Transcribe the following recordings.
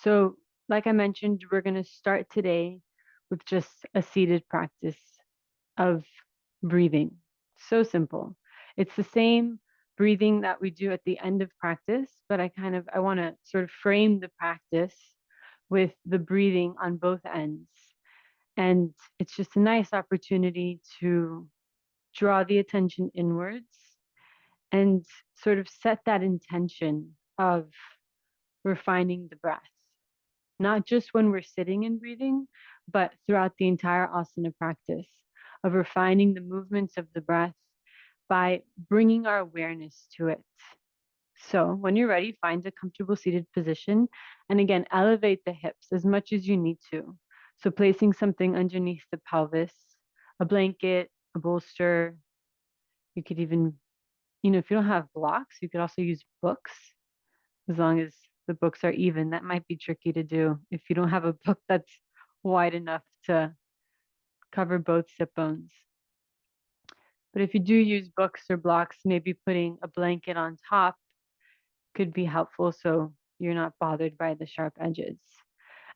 So, like I mentioned, we're going to start today with just a seated practice of breathing. So simple. It's the same breathing that we do at the end of practice, but I want to sort of frame the practice with the breathing on both ends. And it's just a nice opportunity to draw the attention inwards and sort of set that intention of refining the breath, not just when we're sitting and breathing, but throughout the entire asana practice of refining the movements of the breath by bringing our awareness to it. So, when you're ready, find a comfortable seated position. And again, elevate the hips as much as you need to. So, placing something underneath the pelvis, a blanket, a bolster. You could even, if you don't have blocks, you could also use books as long as the books are even. That might be tricky to do if you don't have a book that's wide enough to cover both sit bones. But if you do use books or blocks, maybe putting a blanket on top could be helpful so you're not bothered by the sharp edges.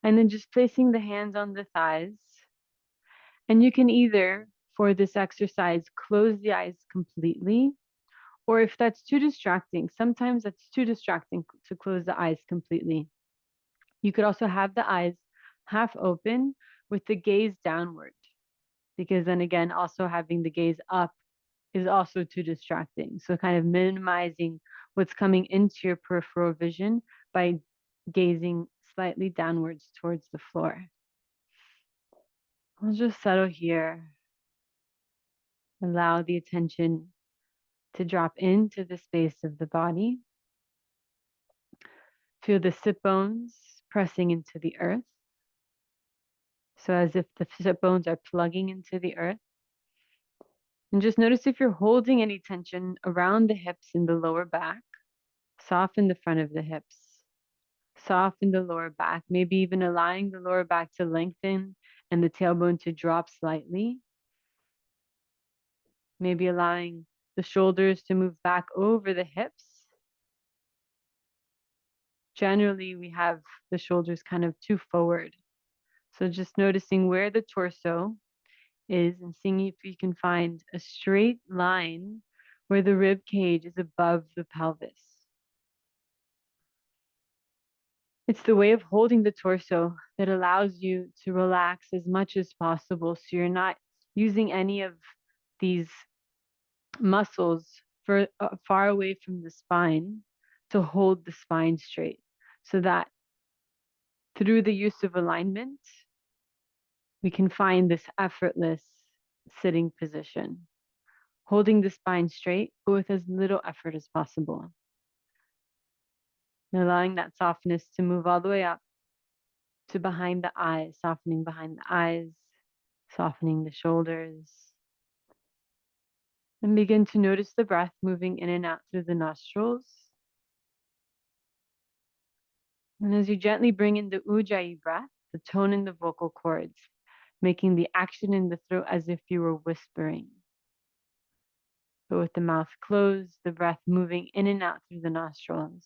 And then just placing the hands on the thighs. And you can either, for this exercise, close the eyes completely, or if that's too distracting, sometimes that's too distracting to close the eyes completely. You could also have the eyes half open with the gaze downward, because then again, also having the gaze up is also too distracting. So, kind of minimizing what's coming into your peripheral vision by gazing slightly downwards towards the floor. I'll just settle here. Allow the attention to drop into the space of the body. Feel the sit bones pressing into the earth. So, as if the sit bones are plugging into the earth. And just notice if you're holding any tension around the hips in the lower back. Soften the front of the hips. Soften the lower back, maybe even allowing the lower back to lengthen and the tailbone to drop slightly. Maybe allowing the shoulders to move back over the hips. Generally, we have the shoulders kind of too forward. So just noticing where the torso is and seeing if you can find a straight line where the rib cage is above the pelvis. It's the way of holding the torso that allows you to relax as much as possible so you're not using any of these muscles far away from the spine to hold the spine straight, so that through the use of alignment, we can find this effortless sitting position, holding the spine straight, but with as little effort as possible. And allowing that softness to move all the way up to behind the eyes, softening behind the eyes, softening the shoulders. And begin to notice the breath moving in and out through the nostrils. And as you gently bring in the ujjayi breath, the tone in the vocal cords, making the action in the throat as if you were whispering. But with the mouth closed, the breath moving in and out through the nostrils.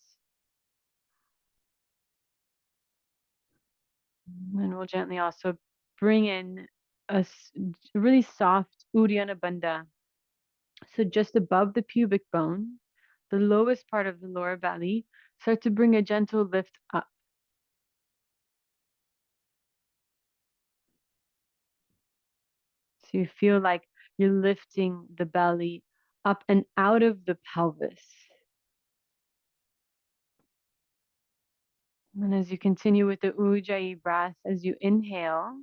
And we'll gently also bring in a really soft Uddiyana Bandha. So just above the pubic bone, the lowest part of the lower belly, start to bring a gentle lift up. So you feel like you're lifting the belly up and out of the pelvis. And as you continue with the Ujjayi breath, as you inhale,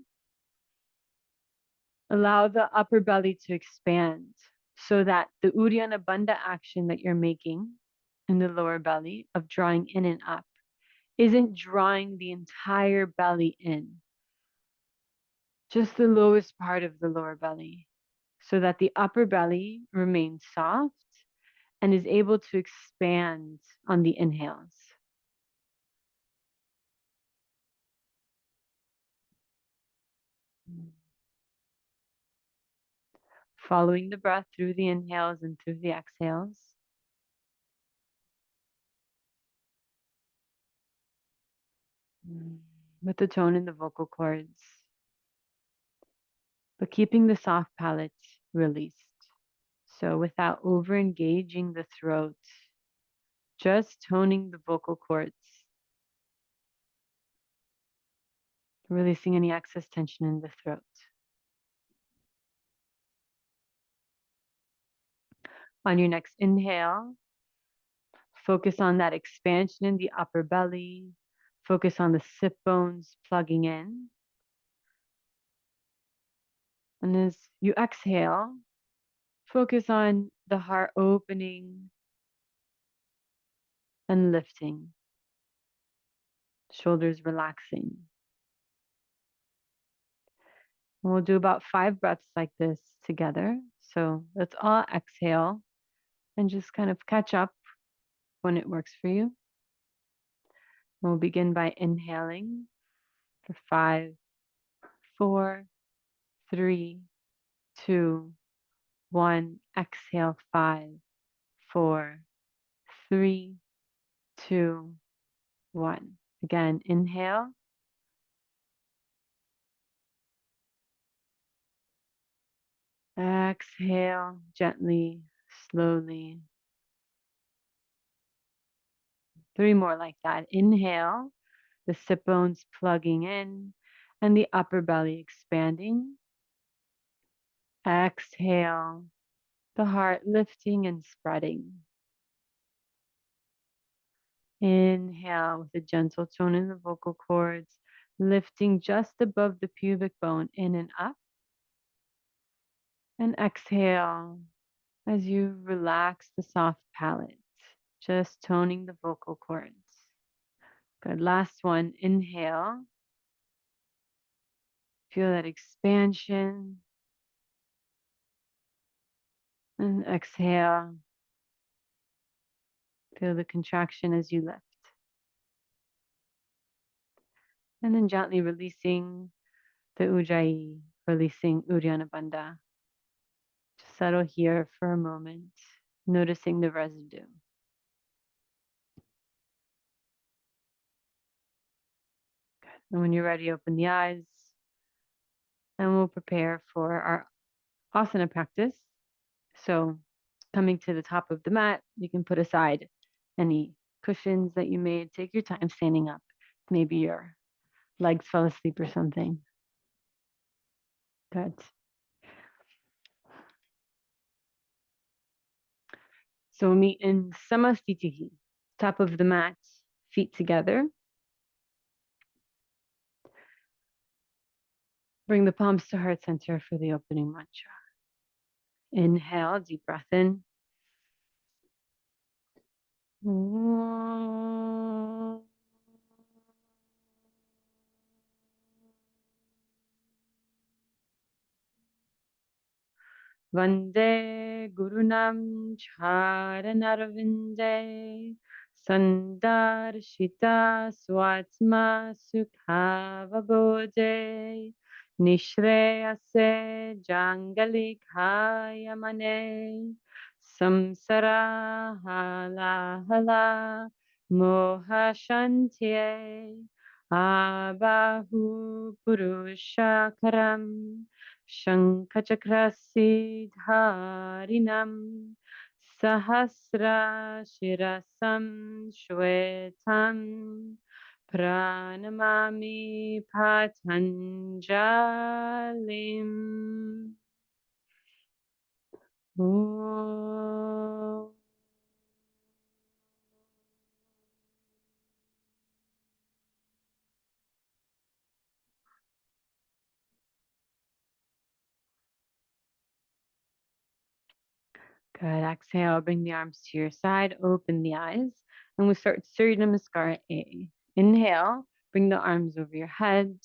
allow the upper belly to expand so that the Uddiyana Bandha action that you're making in the lower belly of drawing in and up isn't drawing the entire belly in, just the lowest part of the lower belly, so that the upper belly remains soft and is able to expand on the inhales. Following the breath through the inhales and through the exhales. with the tone in the vocal cords, but keeping the soft palate released. So without over engaging the throat, just toning the vocal cords, releasing any excess tension in the throat. On your next inhale, focus on that expansion in the upper belly. Focus on the sit bones plugging in. And as you exhale, focus on the heart opening and lifting, shoulders relaxing. And we'll do about 5 breaths like this together. So let's all exhale and just kind of catch up when it works for you. We'll begin by inhaling for 5, 4, 3, 2, 1. Exhale 5, 4, 3, 2, 1. Again, inhale. Exhale gently, slowly. 3 more like that. Inhale, the sit bones plugging in and the upper belly expanding. Exhale, the heart lifting and spreading. Inhale with a gentle tone in the vocal cords, lifting just above the pubic bone in and up. And exhale as you relax the soft palate, just toning the vocal cords. Good. Last one. Inhale. Feel that expansion. And exhale. Feel the contraction as you lift. And then gently releasing the ujjayi, releasing Uddiyana Bandha. Just settle here for a moment, noticing the residue. Good. And when you're ready, open the eyes. And we'll prepare for our asana practice. So coming to the top of the mat, you can put aside any cushions that you made. Take your time standing up. Maybe your legs fell asleep or something. Good. So meet in Samastitihi, top of the mat, feet together. Bring the palms to heart center for the opening mantra. Inhale, deep breath in. Vande Gurunam Charanarvinde Sandarshita Swatma Sukhavabode Nishreyase Jangalikayamane Samsara Hala Hala Mohashantye Abahu Purushakaram Shankhachakrasidharinam Sahasra Shirasam Shwetam Pranamami Patanjalim. Om. Good. Exhale, bring the arms to your side, open the eyes, and we'll start Surya Namaskar A. Inhale, bring the arms over your head.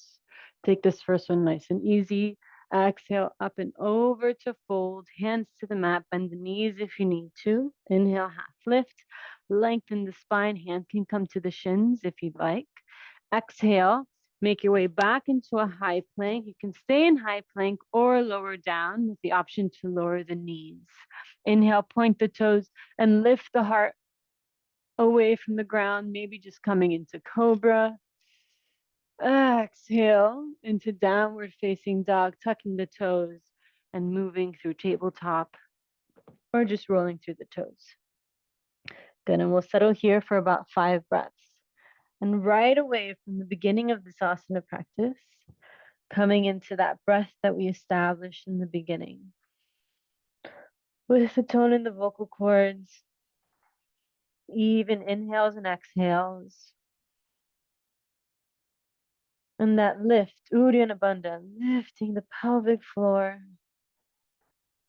Take this first one nice and easy. Exhale, up and over to fold, hands to the mat, bend the knees if you need to. Inhale, half lift, lengthen the spine, hands can come to the shins if you'd like. Exhale, make your way back into a high plank. You can stay in high plank or lower down with the option to lower the knees. Inhale, point the toes and lift the heart away from the ground, maybe just coming into cobra. Exhale into downward facing dog, tucking the toes and moving through tabletop or just rolling through the toes. Good, and we'll settle here for about 5 breaths. And right away from the beginning of this asana practice, coming into that breath that we established in the beginning, with the tone in the vocal cords, even inhales and exhales, and that lift, Uddiyana Bandha, lifting the pelvic floor,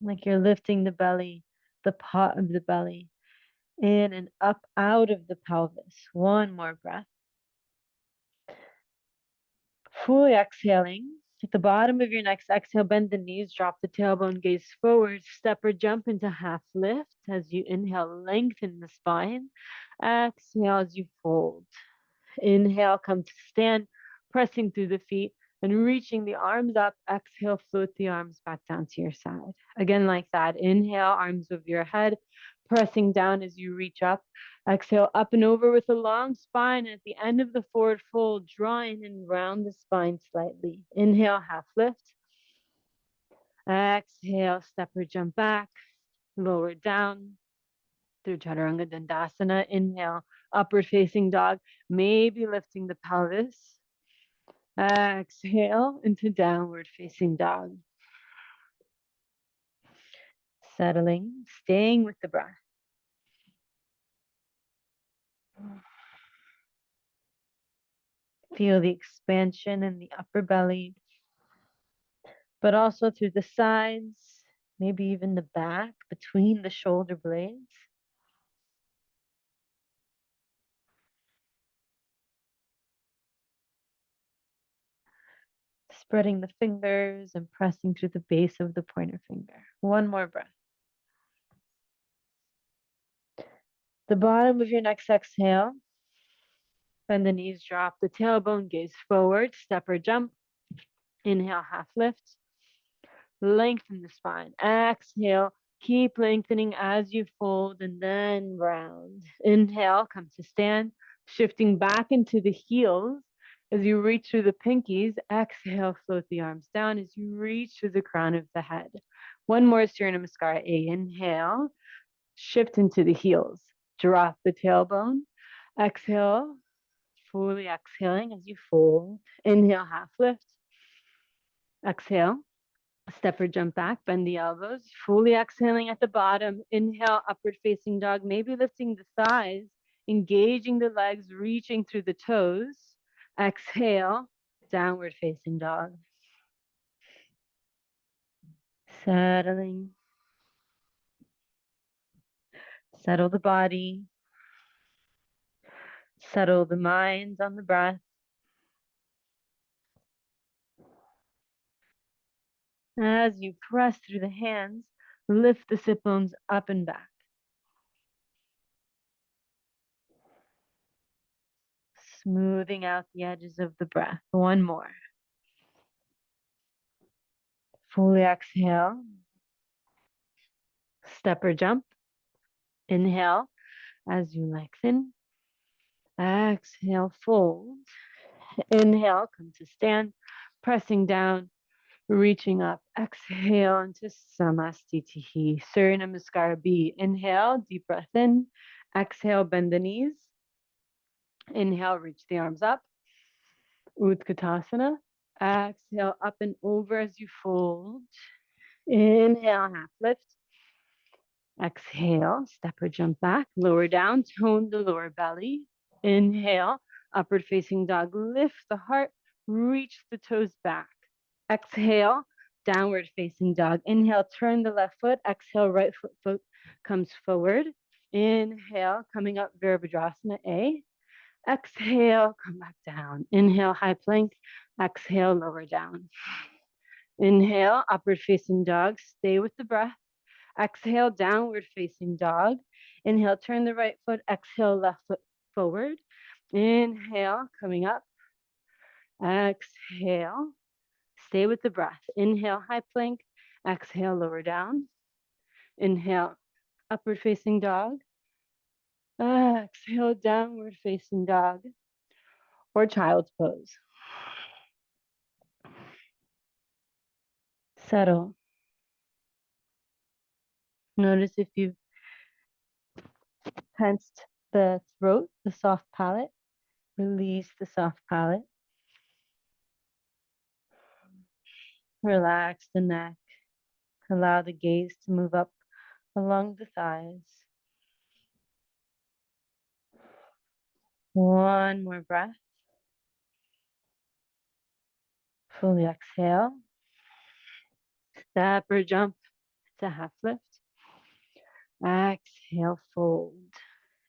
like you're lifting the belly, the pot of the belly, in and up out of the pelvis. One more breath. Fully exhaling. At the bottom of your next exhale, bend the knees, drop the tailbone, gaze forward, step or jump into half lift. As you inhale, lengthen the spine. Exhale as you fold. Inhale, come to stand, pressing through the feet and reaching the arms up. Exhale, float the arms back down to your side. Again, like that. Inhale, arms over your head, pressing down as you reach up. Exhale, up and over with a long spine. At the end of the forward fold, draw in and round the spine slightly. Inhale, half lift. Exhale, step or jump back, lower down through Chaturanga Dandasana. Inhale, upward facing dog, maybe lifting the pelvis. Exhale into downward facing dog. Settling, staying with the breath. Feel the expansion in the upper belly, but also through the sides, maybe even the back between the shoulder blades. Spreading the fingers and pressing through the base of the pointer finger. One more breath. The bottom of your next exhale, bend the knees, drop the tailbone, gaze forward, step or jump. Inhale, half lift. Lengthen the spine. Exhale, keep lengthening as you fold and then round. Inhale, come to stand, shifting back into the heels as you reach through the pinkies. Exhale, float the arms down as you reach through the crown of the head. One more Surya Namaskar. Inhale, shift into the heels. Drop the tailbone. Exhale, fully exhaling as you fold. Inhale, half lift. Exhale, step or jump back, bend the elbows, fully exhaling at the bottom. Inhale, upward facing dog, maybe lifting the thighs, engaging the legs, reaching through the toes. Exhale, downward facing dog. Settling. Settle the body. Settle the mind on the breath. As you press through the hands, lift the sit bones up and back. Smoothing out the edges of the breath. One more. Fully exhale. Step or jump. Inhale as you lengthen. Exhale, fold. Inhale, come to stand, pressing down, reaching up. Exhale into Samastitihi. Surya Namaskar B. Inhale, deep breath in. Exhale, bend the knees. Inhale, reach the arms up. Utkatasana. Exhale, up and over as you fold. Inhale, half lift. Exhale, step or jump back, lower down, tone the lower belly. Inhale, upward facing dog, lift the heart, reach the toes back. Exhale, downward facing dog. Inhale, turn the left foot. Exhale, right foot comes forward. Inhale, coming up, Virabhadrasana A. Exhale, come back down. Inhale, high plank. Exhale, lower down. Inhale, upward facing dog. Stay with the breath. Exhale, downward facing dog. Inhale, turn the right foot. Exhale, left foot forward. Inhale, coming up. Exhale, stay with the breath. Inhale, high plank. Exhale, lower down. Inhale, upward facing dog. Exhale, downward facing dog or child's pose. Settle. Notice if you've tensed the throat, the soft palate. Release the soft palate. Relax the neck. Allow the gaze to move up along the thighs. One more breath. Fully exhale. Step or jump to half lift. Exhale, fold.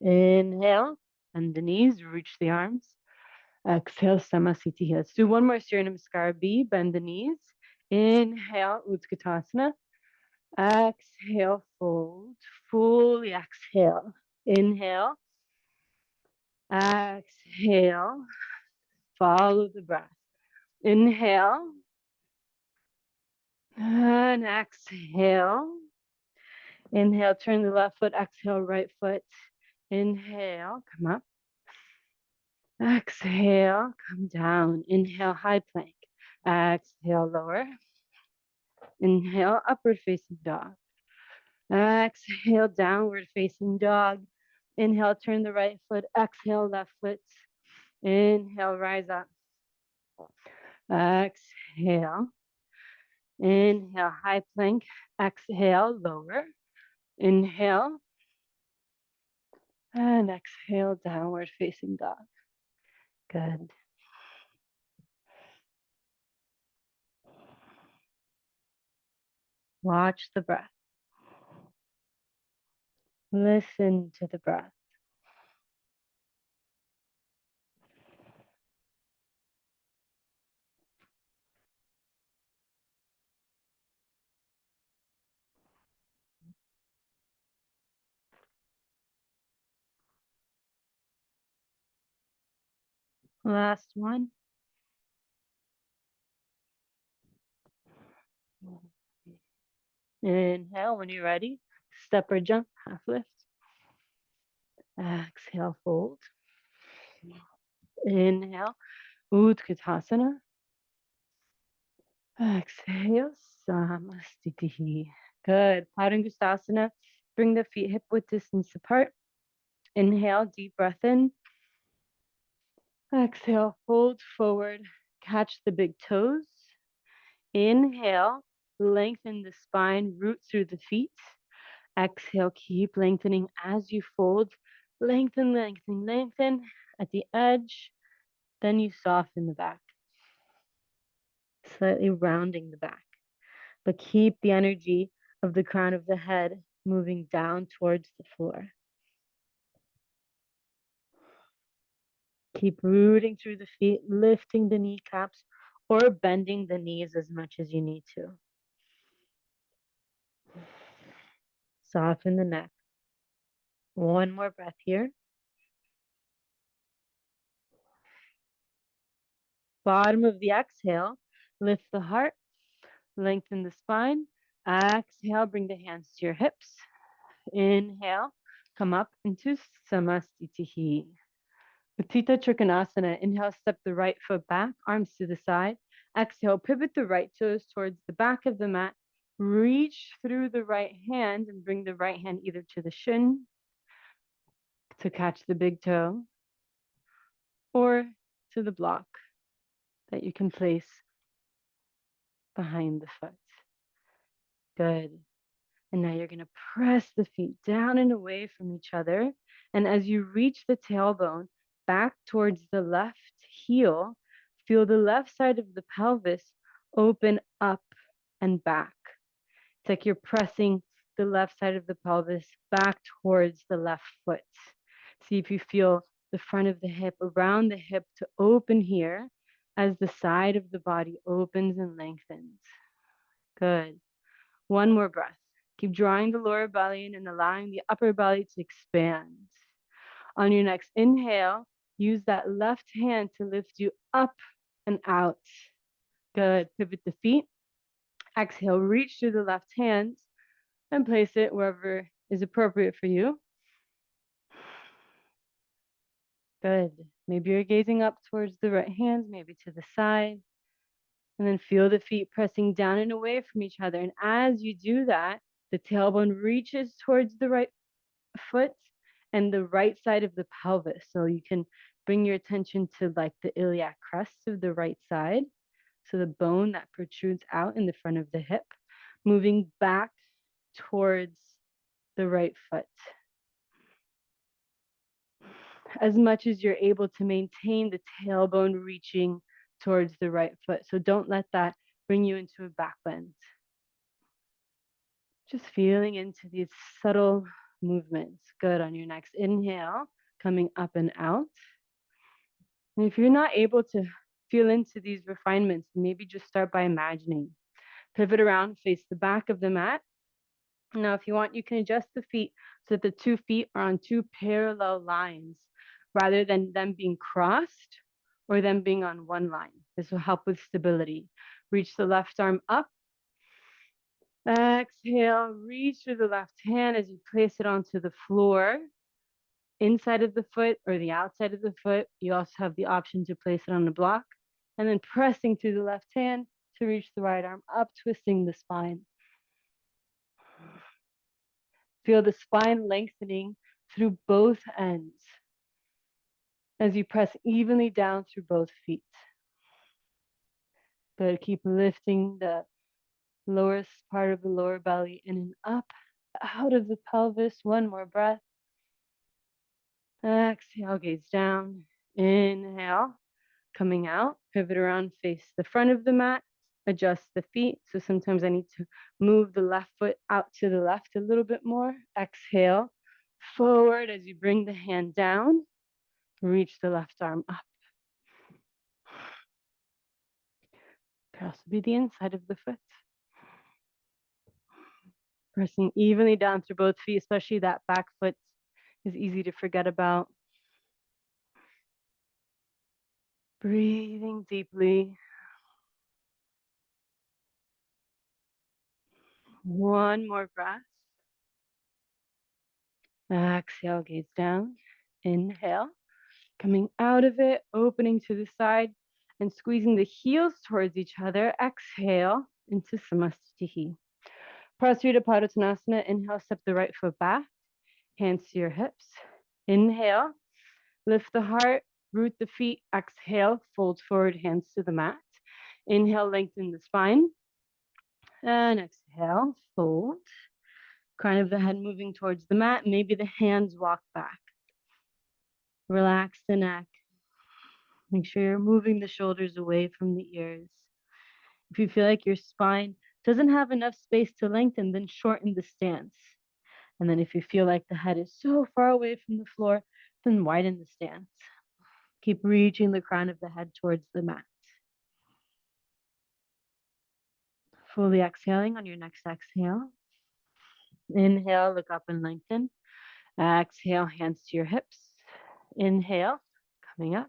Inhale, bend the knees, reach the arms. Exhale, Samasthiti. Let's do one more Surya Namaskar B. Bend the knees. Inhale, Utkatasana. Exhale, fold. Fully exhale. Inhale. Exhale. Follow the breath. Inhale. And exhale. Inhale, turn the left foot. Exhale, right foot. Inhale, come up. Exhale, come down. Inhale, high plank. Exhale, lower. Inhale, upward facing dog. Exhale, downward facing dog. Inhale, turn the right foot. Exhale, left foot. Inhale, rise up. Exhale. Inhale, high plank. Exhale, lower. Inhale. And exhale, downward facing dog. Good. Watch the breath. Listen to the breath. Last one. Inhale when you're ready. Step or jump, half lift. Exhale, fold. Inhale, Utkatasana. Exhale, Samasthiti. Good. Padangustasana. Bring the feet hip width distance apart. Inhale, deep breath in. Exhale, fold forward. Catch the big toes. Inhale, lengthen the spine, root through the feet. Exhale, keep lengthening as you fold. Lengthen, lengthen, lengthen at the edge. Then you soften the back, slightly rounding the back. But keep the energy of the crown of the head moving down towards the floor. Keep rooting through the feet, lifting the kneecaps or bending the knees as much as you need to. Soften the neck. One more breath here. Bottom of the exhale, lift the heart, lengthen the spine. Exhale, bring the hands to your hips. Inhale, come up into Samasthiti. Utthita Trikonasana. Inhale, step the right foot back, arms to the side. Exhale, pivot the right toes towards the back of the mat. Reach through the right hand and bring the right hand either to the shin to catch the big toe or to the block that you can place behind the foot. Good. And now you're going to press the feet down and away from each other. And as you reach the tailbone back towards the left heel, feel the left side of the pelvis open up and back. It's like you're pressing the left side of the pelvis back towards the left foot. See if you feel the front of the hip around the hip to open here as the side of the body opens and lengthens. Good. One more breath. Keep drawing the lower belly in and allowing the upper belly to expand. On your next inhale, use that left hand to lift you up and out. Good. Pivot the feet. Exhale, reach through the left hand and place it wherever is appropriate for you. Good. Maybe you're gazing up towards the right hand, maybe to the side. And then feel the feet pressing down and away from each other. And as you do that, the tailbone reaches towards the right foot and the right side of the pelvis. So you can bring your attention to like the iliac crest of the right side. So the bone that protrudes out in the front of the hip, moving back towards the right foot. As much as you're able to maintain the tailbone reaching towards the right foot. So don't let that bring you into a back bend. Just feeling into these subtle movements. Good. On your next inhale, coming up and out. And if you're not able to feel into these refinements, maybe just start by imagining. Pivot around, face the back of the mat. Now, if you want, you can adjust the feet so that the 2 feet are on 2 parallel lines rather than them being crossed or them being on one line. This will help with stability. Reach the left arm up. Exhale, reach through the left hand as you place it onto the floor, inside of the foot or the outside of the foot. You also have the option to place it on a block, and then pressing through the left hand to reach the right arm up, twisting the spine. Feel the spine lengthening through both ends as you press evenly down through both feet. Good. Keep lifting the lowest part of the lower belly in and up, out of the pelvis. One more breath. Exhale, gaze down. Inhale, coming out. Pivot around, face the front of the mat. Adjust the feet. So sometimes I need to move the left foot out to the left a little bit more. Exhale, forward as you bring the hand down. Reach the left arm up. Could also be the inside of the foot. Pressing evenly down through both feet, especially that back foot is easy to forget about. Breathing deeply. One more breath. Exhale, gaze down. Inhale. Coming out of it, opening to the side and squeezing the heels towards each other. Exhale into Samastitihi. Prasarita Padottanasana. Inhale, step the right foot back. Hands to your hips. Inhale, lift the heart, root the feet. Exhale, fold forward, hands to the mat. Inhale, lengthen the spine. And exhale, fold. Crown of the head moving towards the mat. Maybe the hands walk back. Relax the neck. Make sure you're moving the shoulders away from the ears. If you feel like your spine doesn't have enough space to lengthen, then shorten the stance. And then if you feel like the head is so far away from the floor, then widen the stance. Keep reaching the crown of the head towards the mat. Fully exhaling on your next exhale. Inhale, look up and lengthen. Exhale, hands to your hips. Inhale, coming up.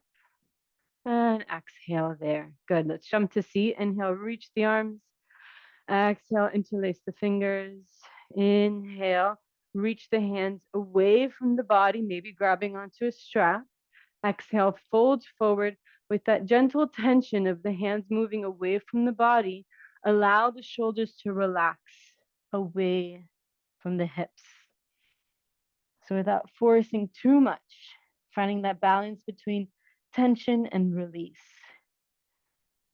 And exhale there. Good. Let's jump to seat. Inhale, reach the arms. Exhale, interlace the fingers. Inhale, reach the hands away from the body, maybe grabbing onto a strap. Exhale, fold forward with that gentle tension of the hands moving away from the body. Allow the shoulders to relax away from the hips. So without forcing too much, finding that balance between tension and release.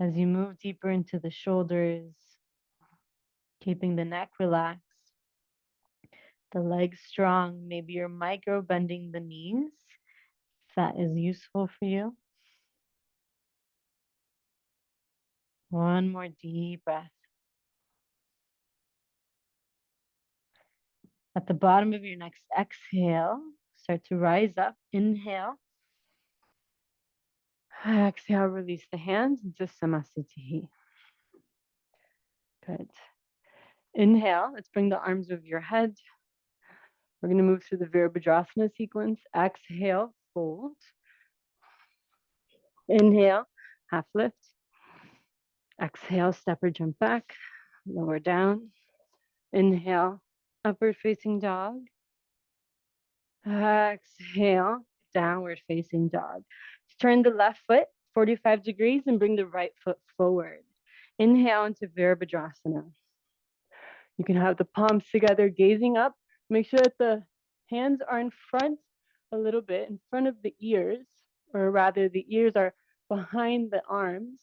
As you move deeper into the shoulders, keeping the neck relaxed, the legs strong. Maybe you're micro bending the knees, if that is useful for you. One more deep breath. At the bottom of your next exhale, start to rise up. Inhale. Exhale, release the hands into Samastitihi. Good. Inhale, let's bring the arms over your head. We're going to move through the Virabhadrasana sequence. Exhale, fold. Inhale, half lift. Exhale, step or jump back, lower down. Inhale, upward facing dog. Exhale, downward facing dog. Turn the left foot 45 degrees and bring the right foot forward. Inhale into Virabhadrasana. You can have the palms together, gazing up. Make sure that the hands are in front a little bit, in front of the ears, or rather the ears are behind the arms.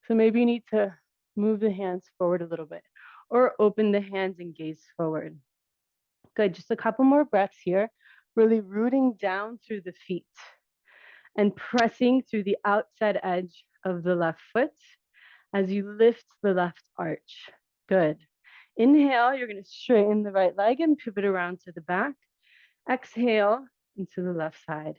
So maybe you need to move the hands forward a little bit or open the hands and gaze forward. Good, just a couple more breaths here. Really rooting down through the feet and pressing through the outside edge of the left foot as you lift the left arch. Good. Inhale, you're going to straighten the right leg and pivot around to the back. Exhale into the left side.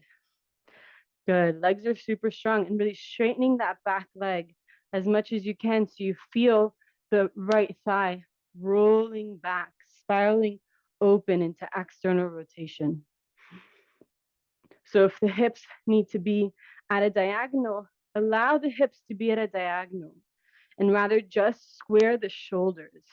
Good. Legs are super strong and really straightening that back leg as much as you can so you feel the right thigh rolling back, spiraling open into external rotation. So if the hips need to be at a diagonal, allow the hips to be at a diagonal and rather just square the shoulders.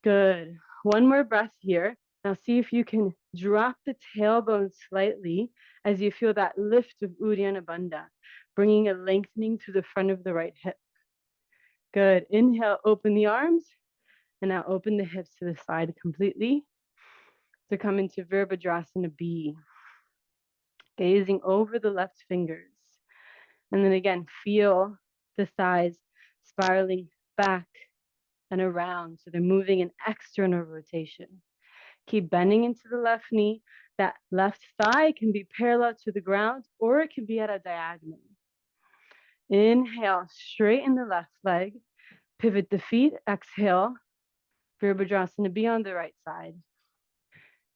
Good. One more breath here. Now see if you can drop the tailbone slightly as you feel that lift of Uddiyana Bandha, bringing a lengthening to the front of the right hip. Good. Inhale, open the arms, and now open the hips to the side completely to come into Virabhadrasana B, gazing over the left fingers. And then again, feel the thighs spiraling back and around. So they're moving in external rotation. Keep bending into the left knee. That left thigh can be parallel to the ground or it can be at a diagonal. Inhale, straighten the left leg. Pivot the feet. Exhale, Virabhadrasana B on the right side.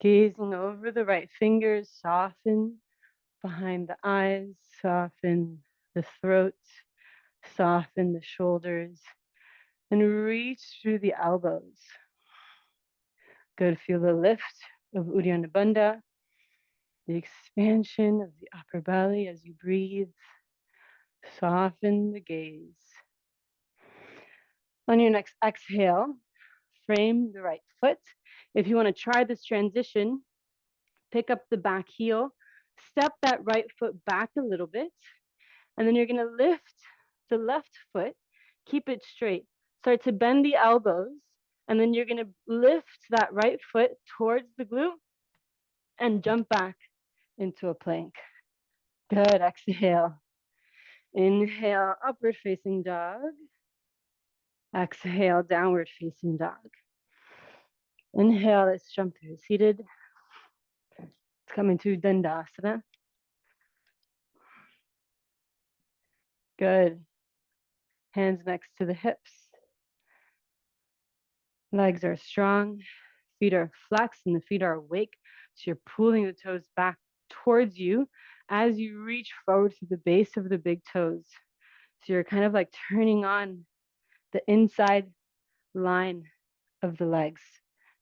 Gazing over the right fingers, soften behind the eyes, soften the throat, soften the shoulders, and reach through the elbows. Good. Feel the lift of Uddiyana Bandha, the expansion of the upper belly as you breathe. Soften the gaze. On your next exhale, frame the right foot. If you want to try this transition, pick up the back heel, step that right foot back a little bit, and then you're going to lift the left foot, keep it straight. Start to bend the elbows, and then you're going to lift that right foot towards the glute and jump back into a plank. Good. Exhale. Inhale, upward facing dog. Exhale, downward facing dog. Inhale, let's jump through seated. Let's come into Dandasana. Good. Hands next to the hips. Legs are strong. Feet are flexed and the feet are awake. So you're pulling the toes back towards you as you reach forward to the base of the big toes. So you're kind of like turning on the inside line of the legs,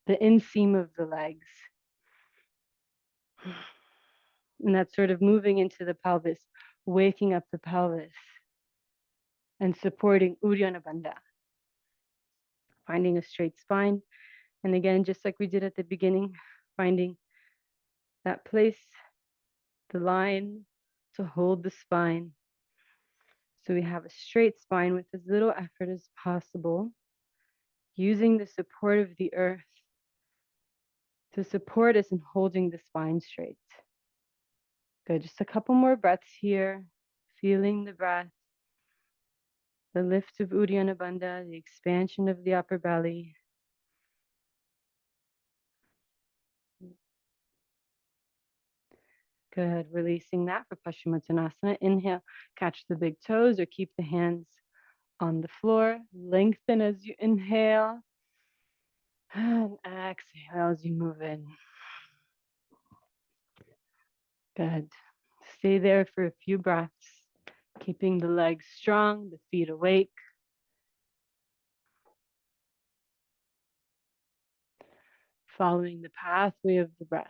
the inseam of the legs. And that's sort of moving into the pelvis, waking up the pelvis and supporting Uddiyana Bandha. Finding a straight spine. And again, just like we did at the beginning, finding that place, the line to hold the spine. So we have a straight spine with as little effort as possible, using the support of the earth to support us in holding the spine straight. Good, just a couple more breaths here, feeling the breath, the lift of Uddiyana Bandha, the expansion of the upper belly. Good, releasing that for Paschimottanasana. Inhale, catch the big toes or keep the hands on the floor. Lengthen as you inhale. And exhale as you move in. Good. Stay there for a few breaths, keeping the legs strong, the feet awake. Following the pathway of the breath.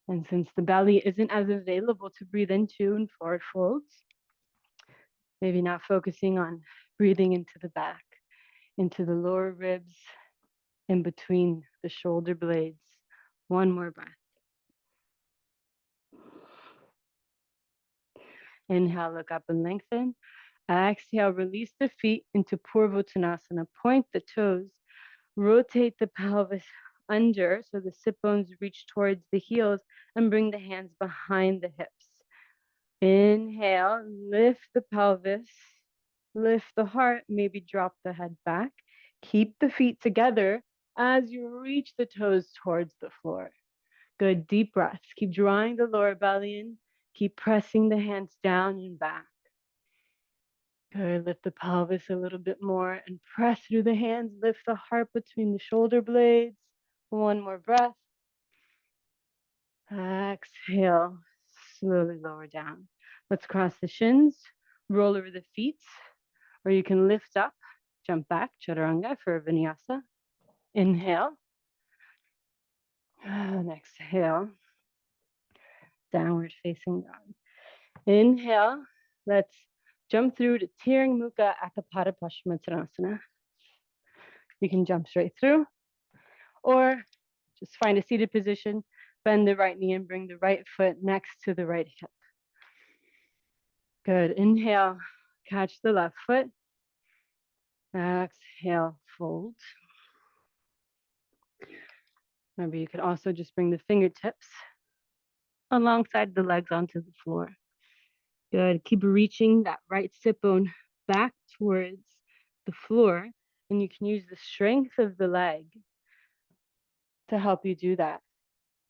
And since the belly isn't as available to breathe into in forward folds, maybe now focusing on breathing into the back, into the lower ribs, in between the shoulder blades. One more breath. Inhale, look up and lengthen. Exhale, release the feet into Purvottanasana. Point the toes. Rotate the pelvis under so the sit bones reach towards the heels and bring the hands behind the hips. Inhale, lift the pelvis, lift the heart, maybe drop the head back. Keep the feet together as you reach the toes towards the floor. Good, deep breaths. Keep drawing the lower belly in. Keep pressing the hands down and back. Good, lift the pelvis a little bit more and press through the hands. Lift the heart between the shoulder blades. One more breath. Exhale, slowly lower down. Let's cross the shins, roll over the feet, or you can lift up, jump back, chaturanga for vinyasa. Inhale, and exhale, downward facing dog. Inhale, let's jump through to Tirang Mukha Akapada Paschimottanasana. You can jump straight through, or just find a seated position, bend the right knee and bring the right foot next to the right hip. Good. Inhale, catch the left foot. Exhale, fold. Maybe you could also just bring the fingertips alongside the legs onto the floor. Good. Keep reaching that right sit bone back towards the floor, and you can use the strength of the leg to help you do that,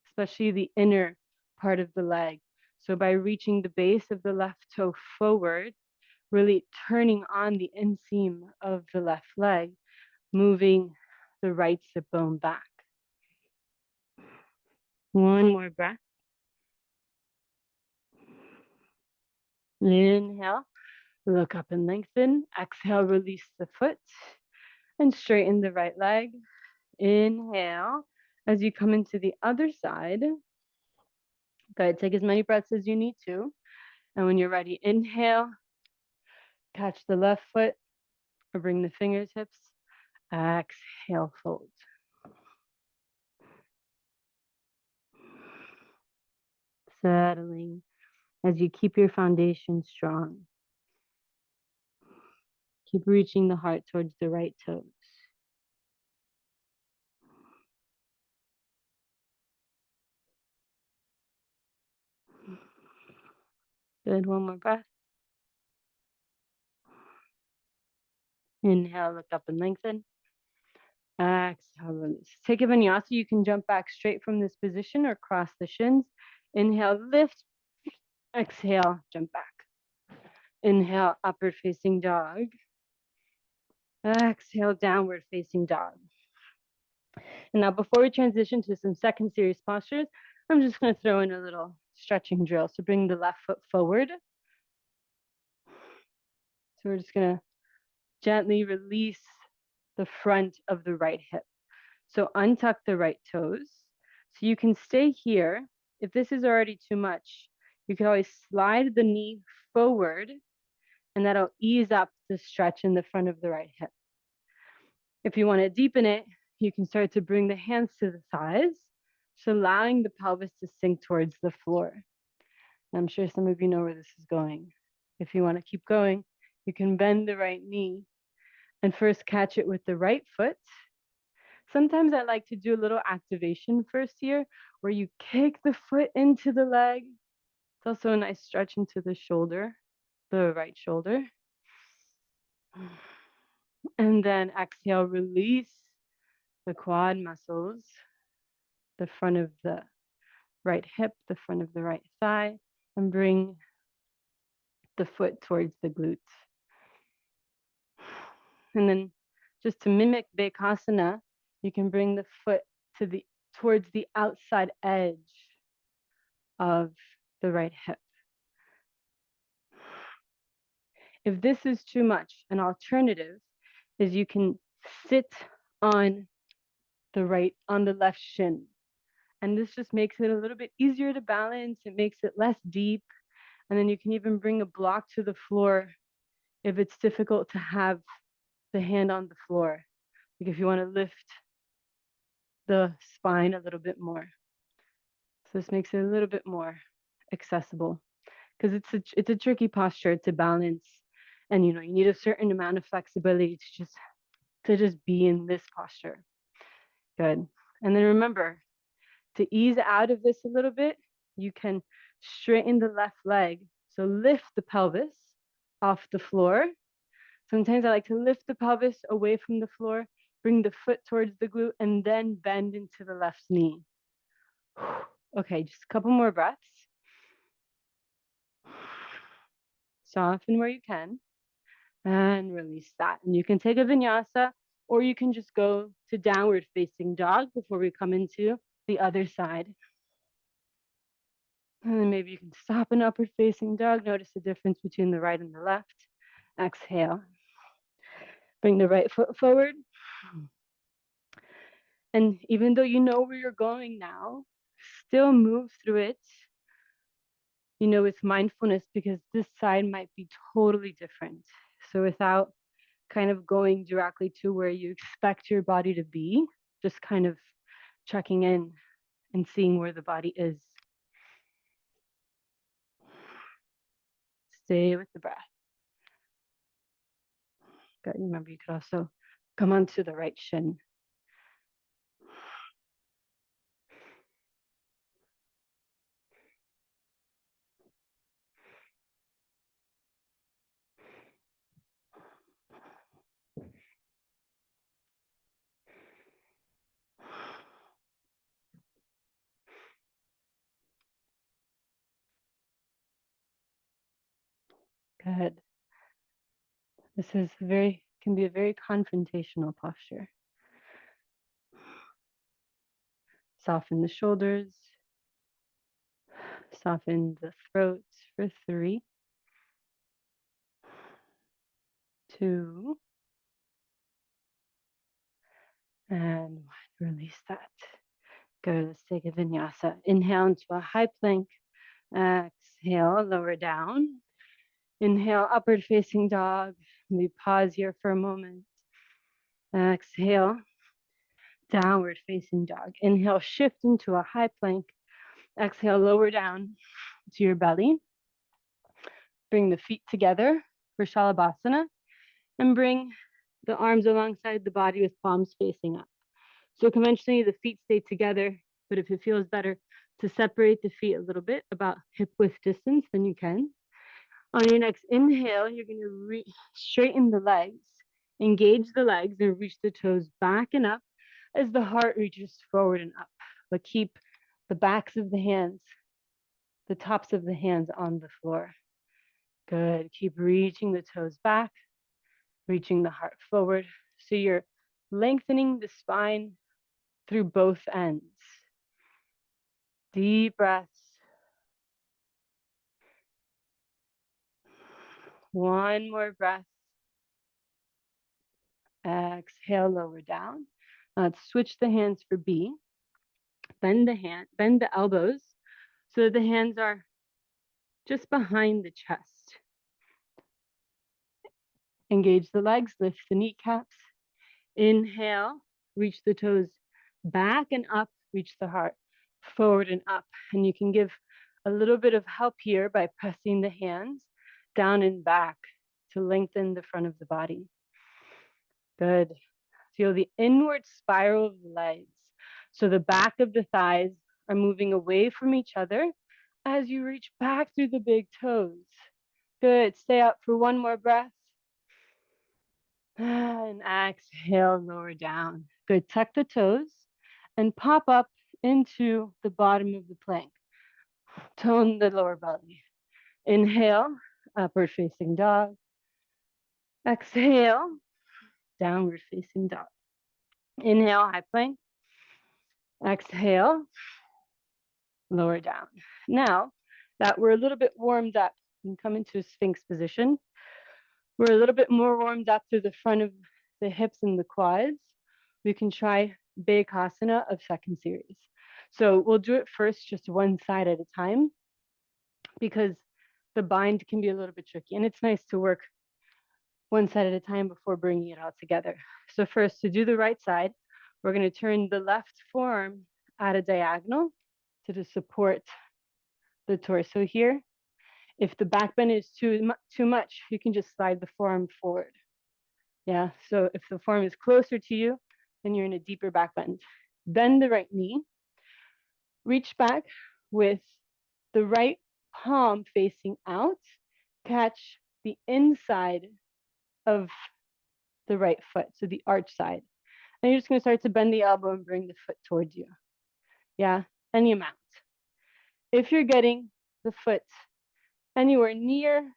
especially the inner part of the leg. So by reaching the base of the left toe forward, really turning on the inseam of the left leg, moving the right sit bone back. One more breath. Inhale, look up and lengthen. Exhale, release the foot and straighten the right leg. Inhale, as you come into the other side. Good, take as many breaths as you need to. And when you're ready, inhale, catch the left foot or bring the fingertips. Exhale, fold. Settling as you keep your foundation strong. Keep reaching the heart towards the right toes. Good, one more breath. Inhale, look up and lengthen. Exhale, release. Take a vinyasa. You can jump back straight from this position or cross the shins. Inhale, lift. Exhale, jump back. Inhale, upward facing dog. Exhale, downward facing dog. And now before we transition to some second series postures, I'm just going to throw in a little stretching drill. So bring the left foot forward. So we're just going to gently release the front of the right hip. So untuck the right toes. So you can stay here. If this is already too much, you can always slide the knee forward, and that'll ease up the stretch in the front of the right hip. If you want to deepen it, you can start to bring the hands to the thighs, so allowing the pelvis to sink towards the floor. I'm sure some of you know where this is going. If you want to keep going, you can bend the right knee and first catch it with the right foot. Sometimes I like to do a little activation first here, where you kick the foot into the leg. It's also a nice stretch into the shoulder, the right shoulder. And then exhale, release the quad muscles, the front of the right hip, the front of the right thigh, and bring the foot towards the glutes. And then just to mimic Bekasana, you can bring the foot towards the outside edge of the right hip. If this is too much, an alternative is you can sit on the left shin. And this just makes it a little bit easier to balance. It makes it less deep. And then you can even bring a block to the floor if it's difficult to have the hand on the floor. Like if you want to lift the spine a little bit more. So this makes it a little bit more accessible, because it's a tricky posture to balance And you need a certain amount of flexibility to just be in this posture. Good. And then remember, to ease out of this a little bit, you can straighten the left leg. So lift the pelvis off the floor. Sometimes I like to lift the pelvis away from the floor, bring the foot towards the glute, and then bend into the left knee. Okay, just a couple more breaths. Soften where you can and release that. And you can take a vinyasa, or you can just go to downward facing dog before we come into the other side. And then maybe you can stop in upward facing dog. Notice the difference between the right and the left. Exhale. Bring the right foot forward. And even though you know where you're going now, still move through it, with mindfulness, because this side might be totally different. So without kind of going directly to where you expect your body to be, just kind of checking in and seeing where the body is. Stay with the breath. Good. Remember, you could also come onto the right shin. Good. This can be a very confrontational posture. Soften the shoulders. Soften the throat for 3, 2, and 1. Release that. Good. Let's take a vinyasa. Inhale into a high plank. Exhale, lower down. Inhale, upward facing dog. We pause here for a moment. Exhale, downward facing dog. Inhale, shift into a high plank. Exhale, lower down to your belly. Bring the feet together for Shalabhasana, and bring the arms alongside the body with palms facing up. So conventionally, the feet stay together, but if it feels better to separate the feet a little bit, about hip width distance, then you can. On your next inhale, you're going to straighten the legs, engage the legs, and reach the toes back and up as the heart reaches forward and up. But keep the backs of the hands, the tops of the hands on the floor. Good. Keep reaching the toes back, reaching the heart forward. So you're lengthening the spine through both ends. Deep breaths. One more breath. Exhale, lower down. Let's switch the hands for B. Bend the elbows so that the hands are just behind the chest. Engage the legs, lift the kneecaps. Inhale, reach the toes back and up, reach the heart forward and up. And you can give a little bit of help here by pressing the hands down and back to lengthen the front of the body. Good. Feel the inward spiral of the legs. So the back of the thighs are moving away from each other as you reach back through the big toes. Good. Stay up for one more breath. And exhale, lower down. Good. Tuck the toes and pop up into the bottom of the plank. Tone the lower belly. Inhale, upward facing dog. Exhale, downward facing dog. Inhale, high plank. Exhale, lower down. Now that we're a little bit warmed up, you can come into a Sphinx position. We're a little bit more warmed up through the front of the hips and the quads. We can try Bekasana of second series. So we'll do it first, just one side at a time, because the bind can be a little bit tricky. And it's nice to work one side at a time before bringing it all together. So first, to do the right side, we're going to turn the left forearm at a diagonal to support the torso here. If the back bend is too much, you can just slide the forearm forward. Yeah, so if the forearm is closer to you, then you're in a deeper back bend. Bend the right knee, reach back with the right palm facing out, catch the inside of the right foot, so the arch side. And you're just going to start to bend the elbow and bring the foot towards you. Yeah, any amount. If you're getting the foot anywhere near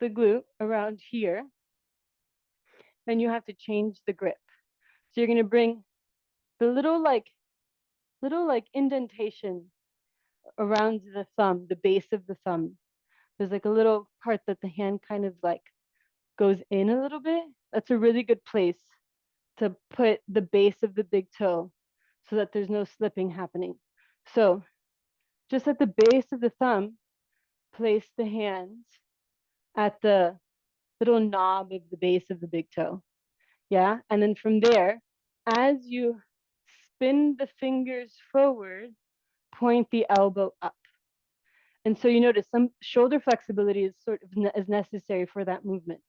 the glute around here, then you have to change the grip. So you're going to bring the little like indentation around the thumb, the base of the thumb. There's like a little part that the hand kind of like goes in a little bit. That's a really good place to put the base of the big toe so that there's no slipping happening. So just at the base of the thumb, place the hands at the little knob of the base of the big toe. Yeah. And then from there, as you spin the fingers forward, point the elbow up. And so you notice some shoulder flexibility is sort of is necessary for that movement.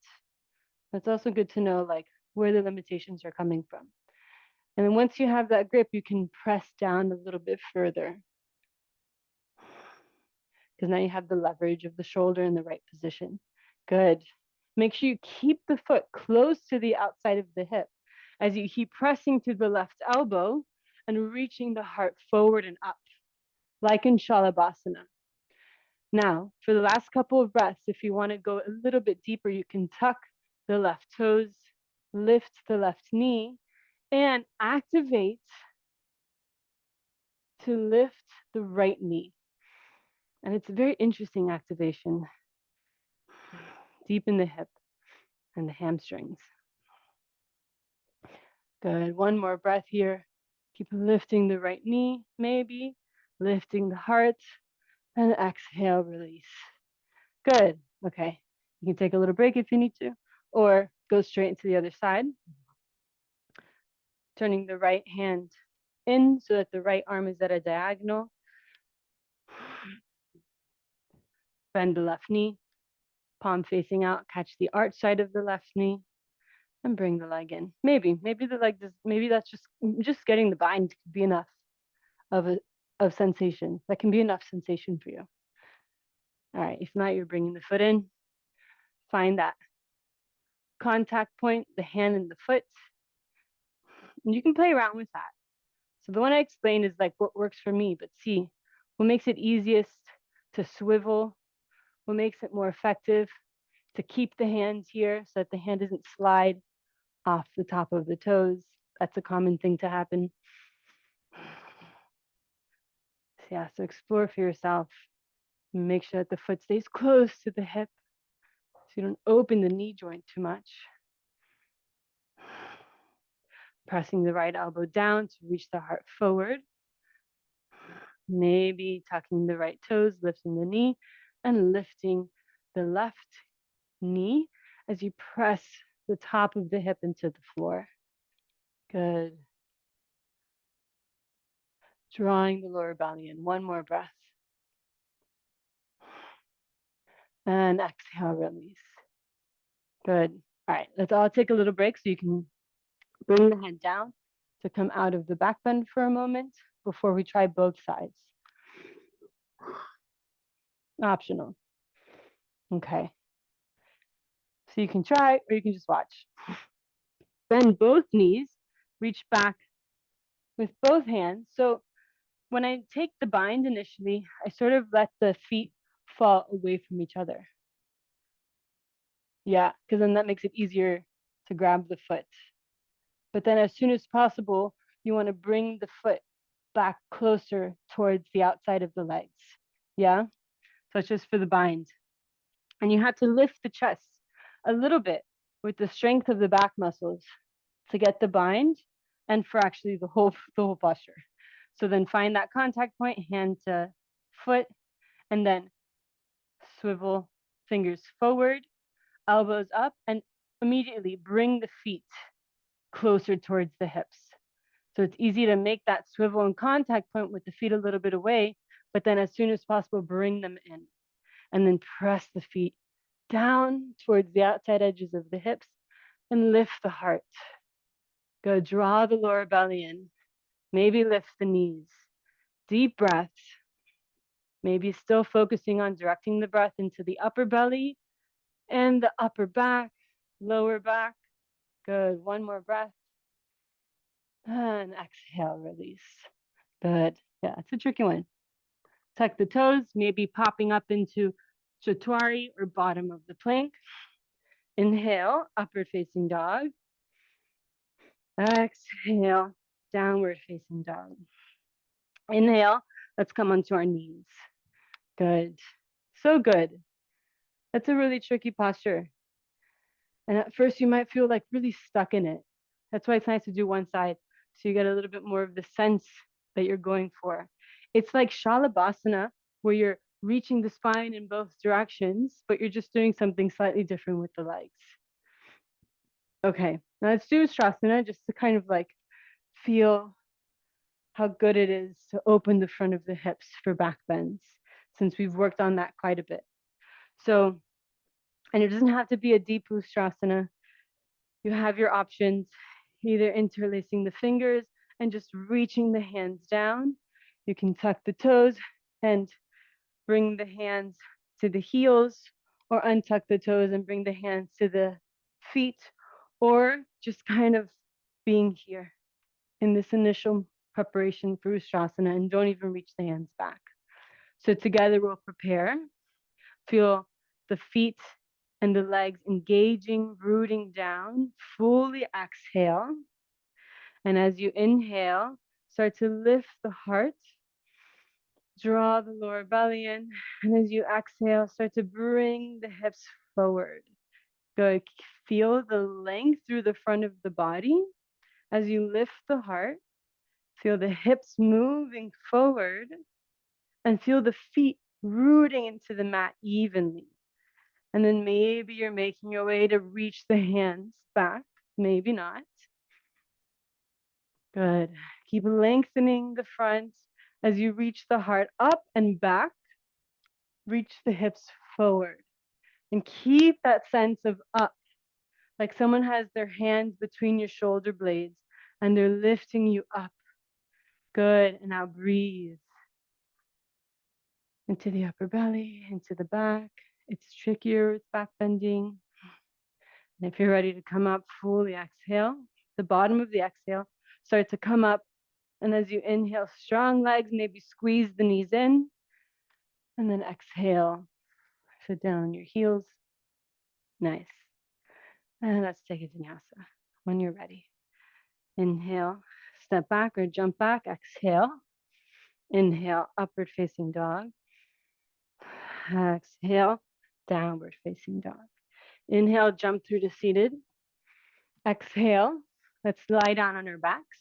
That's also good to know like where the limitations are coming from. And then once you have that grip, you can press down a little bit further because now you have the leverage of the shoulder in the right position. Good. Make sure you keep the foot close to the outside of the hip as you keep pressing to the left elbow and reaching the heart forward and up, like in Shalabhasana. Now, for the last couple of breaths, if you want to go a little bit deeper, you can tuck the left toes, lift the left knee, and activate to lift the right knee. And it's a very interesting activation. Deepen the hip and the hamstrings. Good. One more breath here. Keep lifting the right knee, maybe lifting the heart, and exhale, release. Good. Okay. You can take a little break if you need to, or go straight into the other side. Turning the right hand in so that the right arm is at a diagonal. Bend the left knee, palm facing out, catch the arch side of the left knee, and bring the leg in. Maybe the leg does, maybe that's just getting the bind could be enough of sensation. That can be enough sensation for you. All right, if not, you're bringing the foot in. Find that contact point, the hand and the foot. And you can play around with that. So the one I explained is like what works for me, but see what makes it easiest to swivel, what makes it more effective to keep the hands here so that the hand doesn't slide off the top of the toes. That's a common thing to happen. So yeah, so explore for yourself. Make sure that the foot stays close to the hip so you don't open the knee joint too much. Pressing the right elbow down to reach the heart forward. Maybe tucking the right toes, lifting the knee, and lifting the left knee as you press the top of the hip into the floor. Good. Drawing the lower belly in. One more breath. And exhale, release. Good. All right, let's all take a little break so you can bring the head down to come out of the back bend for a moment before we try both sides. Optional. Okay. So you can try or you can just watch. Bend both knees, reach back with both hands. So when I take the bind initially, I sort of let the feet fall away from each other. Yeah, because then that makes it easier to grab the foot. But then as soon as possible, you want to bring the foot back closer towards the outside of the legs. Yeah, so it's just for the bind. And you have to lift the chest a little bit with the strength of the back muscles to get the bind and for actually the whole posture. So then find that contact point, hand to foot, and then swivel fingers forward, elbows up, and immediately bring the feet closer towards the hips. So it's easy to make that swivel and contact point with the feet a little bit away, but then as soon as possible, bring them in. And then press the feet down towards the outside edges of the hips and lift the heart. Go draw the lower belly in. Maybe lift the knees. Deep breaths. Maybe still focusing on directing the breath into the upper belly and the upper back, lower back. Good. One more breath. And exhale, release. Good. Yeah, it's a tricky one. Tuck the toes, maybe popping up into Chaturanga or bottom of the plank. Inhale, upward facing dog. Exhale, downward facing dog. Inhale, let's come onto our knees. Good. So good. That's a really tricky posture. And at first you might feel like really stuck in it. That's why it's nice to do one side, so you get a little bit more of the sense that you're going for. It's like Shalabhasana, where you're reaching the spine in both directions, but you're just doing something slightly different with the legs. Okay, now let's do Ustrasana just to kind of like feel how good it is to open the front of the hips for back bends, since we've worked on that quite a bit. So, and it doesn't have to be a deep Ustrasana. You have your options, either interlacing the fingers and just reaching the hands down. You can tuck the toes and bring the hands to the heels, or untuck the toes and bring the hands to the feet, or just kind of being here in this initial preparation for Ustrasana, and don't even reach the hands back. So together we'll prepare. Feel the feet and the legs engaging, rooting down. Fully exhale. And as you inhale, start to lift the heart. Draw the lower belly in. And as you exhale, start to bring the hips forward. Good. Feel the length through the front of the body. As you lift the heart, feel the hips moving forward and feel the feet rooting into the mat evenly. And then maybe you're making your way to reach the hands back. Maybe not. Good. Keep lengthening the front as you reach the heart up and back. Reach the hips forward. And keep that sense of up, like someone has their hands between your shoulder blades and they're lifting you up. Good. And now breathe into the upper belly, into the back. It's trickier with back bending. And if you're ready to come up, fully exhale. The bottom of the exhale, start to come up. And as you inhale, strong legs, maybe squeeze the knees in. And then exhale, sit down on your heels. Nice. And let's take a vinyasa when you're ready. Inhale, step back or jump back. Exhale. Inhale, upward facing dog. Exhale, downward facing dog. Inhale, jump through to seated. Exhale, let's lie down on our backs.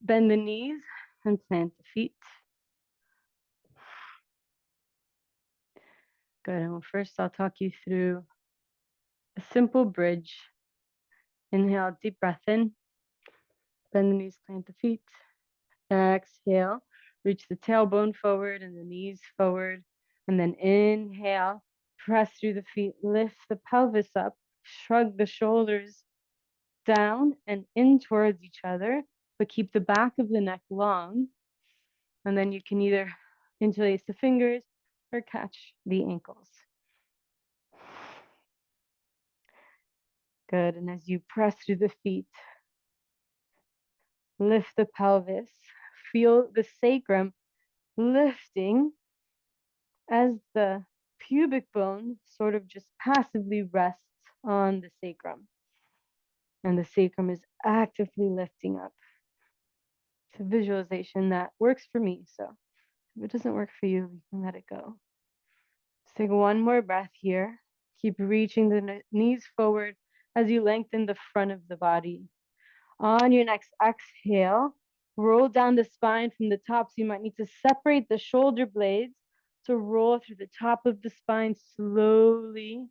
Bend the knees and plant the feet. Good. And first, I'll talk you through a simple bridge. Inhale, deep breath in. Bend the knees, plant the feet. Exhale, reach the tailbone forward and the knees forward. And then inhale, press through the feet, lift the pelvis up, shrug the shoulders down and in towards each other, but keep the back of the neck long. And then you can either interlace the fingers or catch the ankles. Good. And as you press through the feet, lift the pelvis, feel the sacrum lifting as the pubic bone sort of just passively rests on the sacrum. And the sacrum is actively lifting up. It's a visualization that works for me. So if it doesn't work for you, you can let it go. Let's take one more breath here. Keep reaching the knees forward as you lengthen the front of the body. On your next exhale, roll down the spine from the top. So you might need to separate the shoulder blades to roll through the top of the spine slowly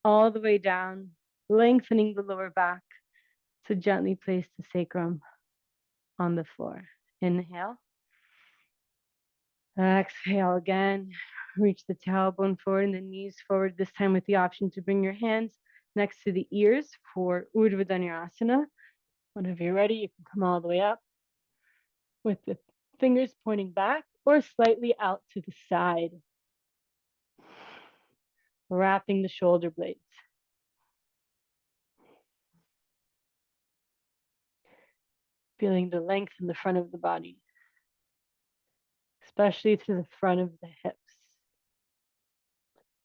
all the way down, lengthening the lower back to gently place the sacrum on the floor. Inhale. Exhale again. Reach the tailbone forward and the knees forward, this time with the option to bring your hands next to the ears for Urdhva Dhanurasana. Whenever you're ready, you can come all the way up with the fingers pointing back or slightly out to the side, wrapping the shoulder blades. Feeling the length in the front of the body, especially to the front of the hips.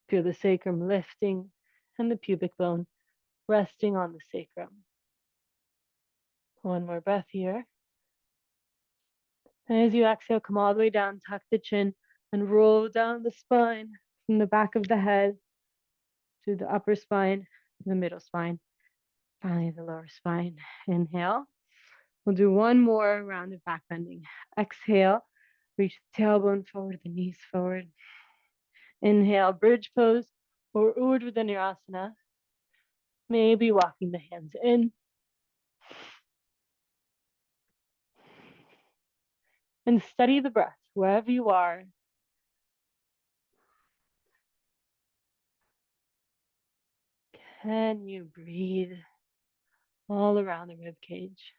Feel the sacrum lifting and the pubic bone resting on the sacrum. One more breath here. And as you exhale, come all the way down, tuck the chin, and roll down the spine from the back of the head to the upper spine, the middle spine, finally the lower spine. Inhale. We'll do one more round of back bending. Exhale, reach the tailbone forward, the knees forward. Inhale, bridge pose or Urdhva Dhanurasana. Maybe walking the hands in. And steady the breath wherever you are. Can you breathe all around the rib cage?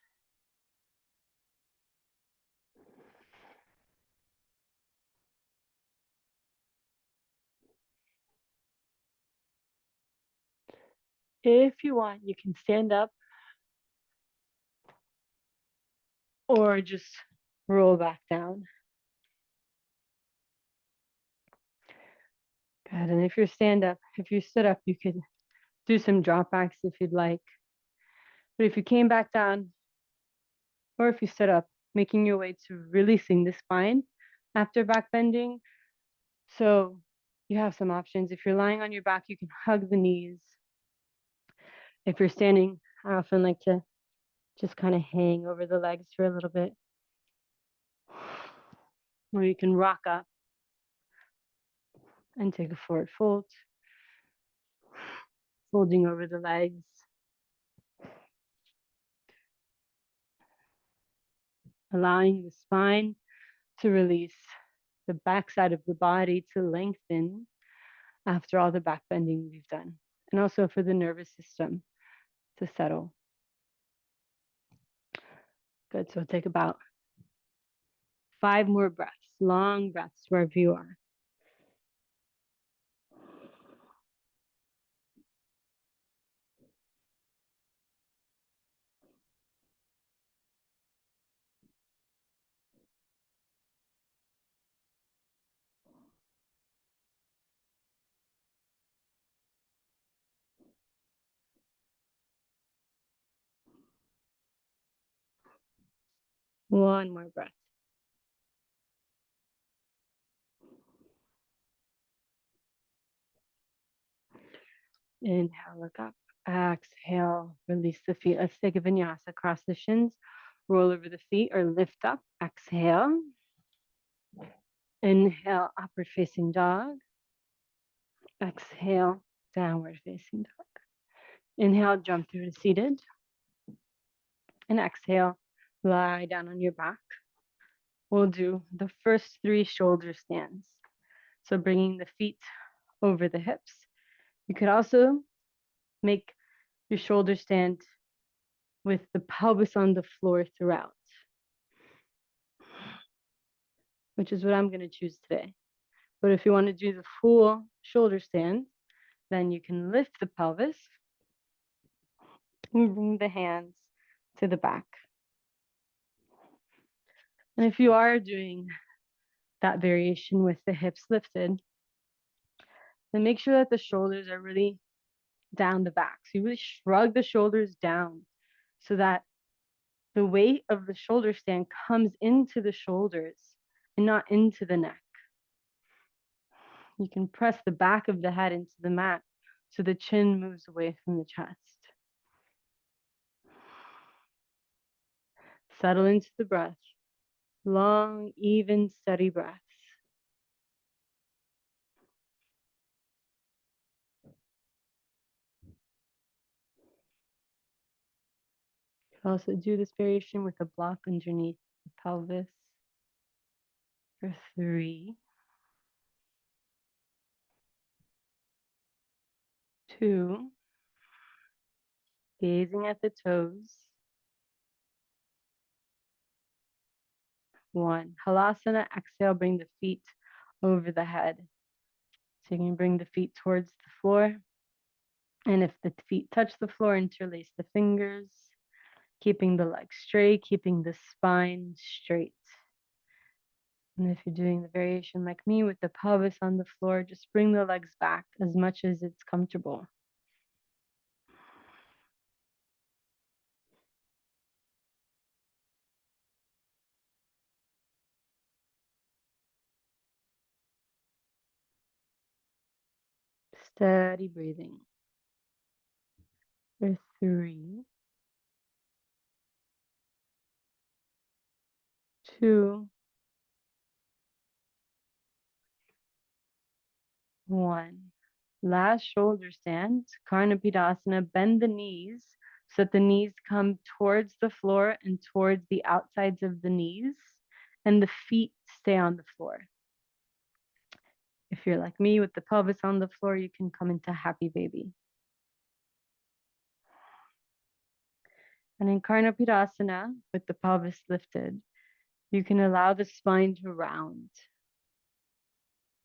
If you want, you can stand up or just roll back down. Good. And if you stood up, you could do some drop backs if you'd like. But if you came back down, or if you stood up, making your way to releasing the spine after back bending. So you have some options. If you're lying on your back, you can hug the knees. If you're standing, I often like to just kind of hang over the legs for a little bit. Or you can rock up and take a forward fold, folding over the legs. Allowing the spine to release, the backside of the body to lengthen after all the back bending we've done. And also for the nervous system to settle. Good, so take about 5 more breaths, long breaths wherever you are. One more breath. Inhale, look up. Exhale, release the feet. Let's take a vinyasa. Cross the shins, roll over the feet or lift up. Exhale. Inhale, upward facing dog. Exhale, downward facing dog. Inhale, jump through to seated. And exhale, lie down on your back. We'll do the first 3 shoulder stands. So bringing the feet over the hips. You could also make your shoulder stand with the pelvis on the floor throughout, which is what I'm going to choose today. But if you want to do the full shoulder stand, then you can lift the pelvis and bring the hands to the back. And if you are doing that variation with the hips lifted, then make sure that the shoulders are really down the back. So you really shrug the shoulders down so that the weight of the shoulder stand comes into the shoulders and not into the neck. You can press the back of the head into the mat so the chin moves away from the chest. Settle into the breath. Long, even, steady breaths. Also do this variation with a block underneath the pelvis for 3, 2, gazing at the toes, 1. Halasana, exhale, bring the feet over the head. So you can bring the feet towards the floor. And if the feet touch the floor, interlace the fingers, keeping the legs straight, keeping the spine straight. And if you're doing the variation like me with the pelvis on the floor, just bring the legs back as much as it's comfortable. Steady breathing. For 3, 2, 1. Last shoulder stand, Karnapidasana. Bend the knees so that the knees come towards the floor and towards the outsides of the knees, and the feet stay on the floor. If you're like me with the pelvis on the floor, you can come into happy baby. And in Karnapidasana, with the pelvis lifted, you can allow the spine to round.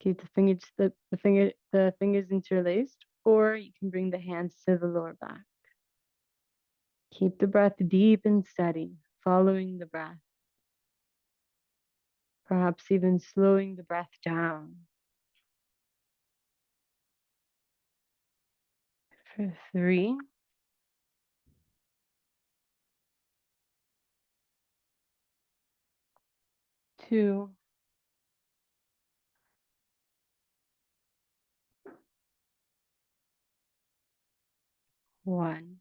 Keep the fingers interlaced, or you can bring the hands to the lower back. Keep the breath deep and steady, following the breath. Perhaps even slowing the breath down. For 3, 2, 1.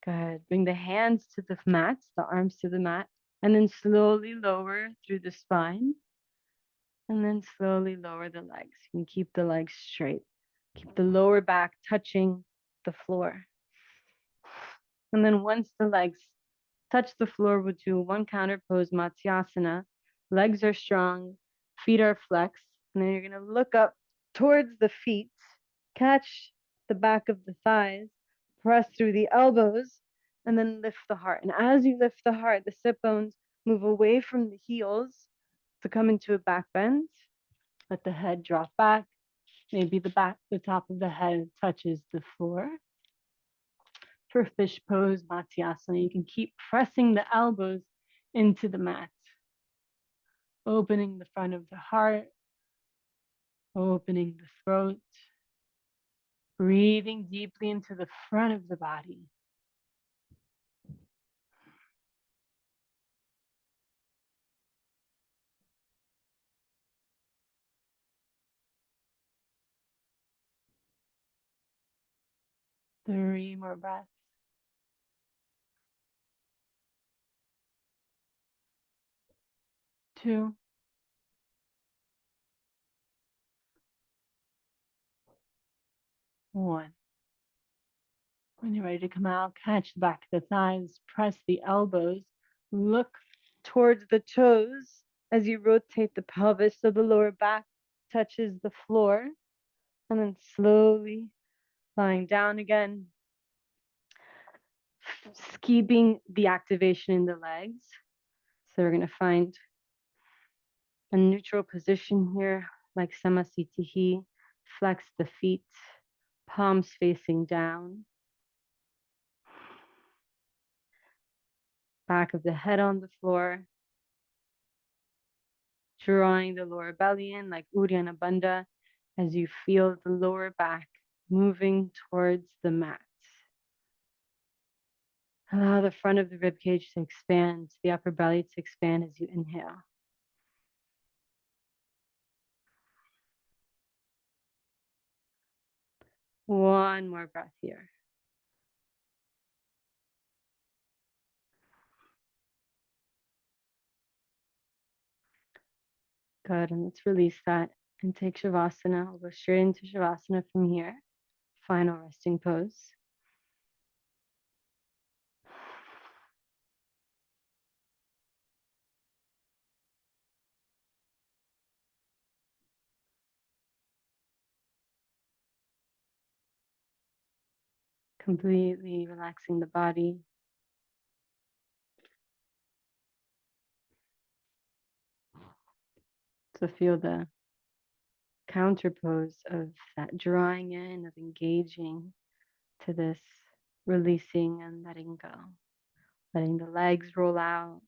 Good. Bring the hands to the mat, the arms to the mat, and then slowly lower through the spine. And then slowly lower the legs. You can keep the legs straight. Keep the lower back touching the floor. And then once the legs touch the floor, we'll do one counter pose, Matsyasana. Legs are strong, feet are flexed. And then you're going to look up towards the feet, catch the back of the thighs, press through the elbows, and then lift the heart. And as you lift the heart, the sit bones move away from the heels to come into a back bend. Let the head drop back. Maybe the top of the head touches the floor. For fish pose, Matsyasana, you can keep pressing the elbows into the mat. Opening the front of the heart, opening the throat, breathing deeply into the front of the body. Three more breaths. 2, 1. When you're ready to come out, catch the back of the thighs, press the elbows, look towards the toes as you rotate the pelvis so the lower back touches the floor, and then slowly lying down again, keeping the activation in the legs. So we're going to find a neutral position here, like Samasthiti. Flex the feet, palms facing down. Back of the head on the floor. Drawing the lower belly in like Uddiyana Bandha as you feel the lower back moving towards the mat. Allow the front of the rib cage to expand, the upper belly to expand as you inhale. One more breath here. Good, and let's release that and take Shavasana. We'll go straight into Shavasana from here. Final resting pose. completely relaxing the body. So feel the counterpose of that drawing in, of engaging to this releasing and letting go. Letting the legs roll out,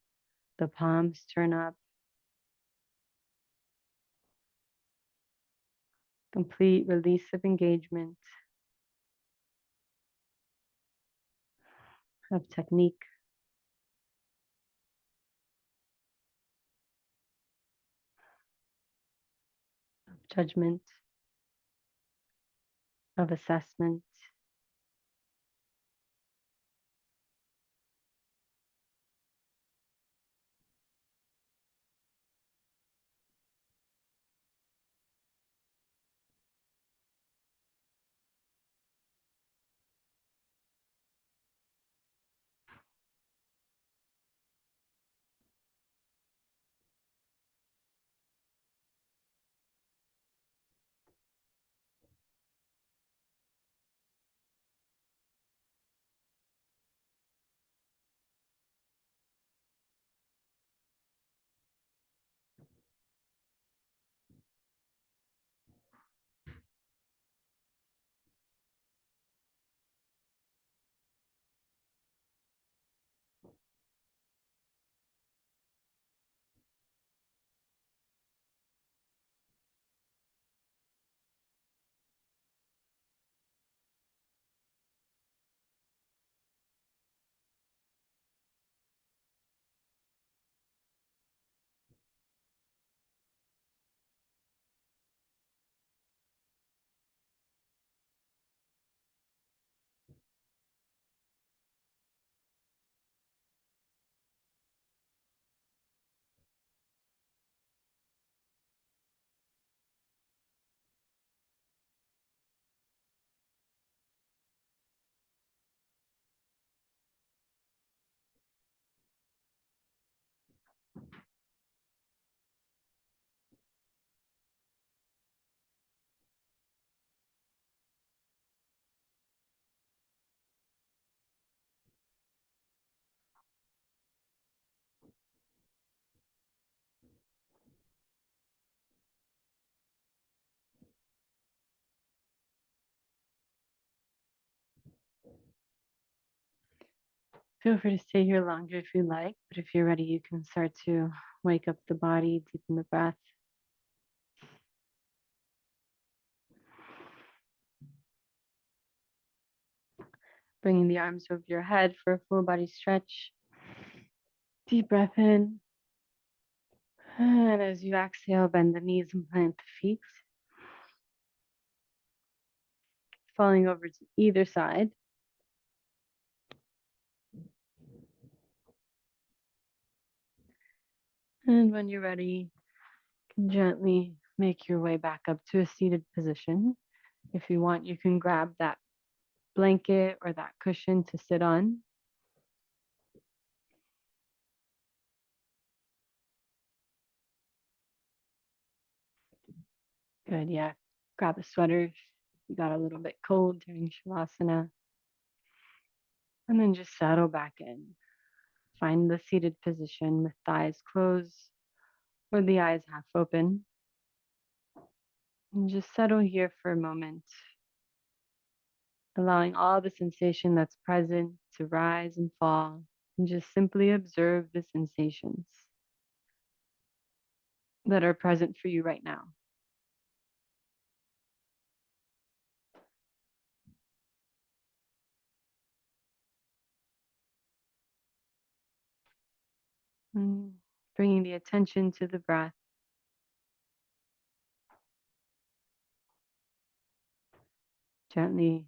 the palms turn up, complete release of engagement, of technique, of judgment, of assessment. Feel free to stay here longer if you like, but if you're ready, you can start to wake up the body, deepen the breath. Bringing the arms over your head for a full body stretch. Deep breath in. And as you exhale, bend the knees and plant the feet. Falling over to either side. And when you're ready, you can gently make your way back up to a seated position. If you want, you can grab that blanket or that cushion to sit on. Good, yeah. Grab a sweater if you got a little bit cold during Shavasana. And then just settle back in. Find the seated position with thighs closed or the eyes half open. And just settle here for a moment, allowing all the sensation that's present to rise and fall, and just simply observe the sensations that are present for you right now. And bringing the attention to the breath. Gently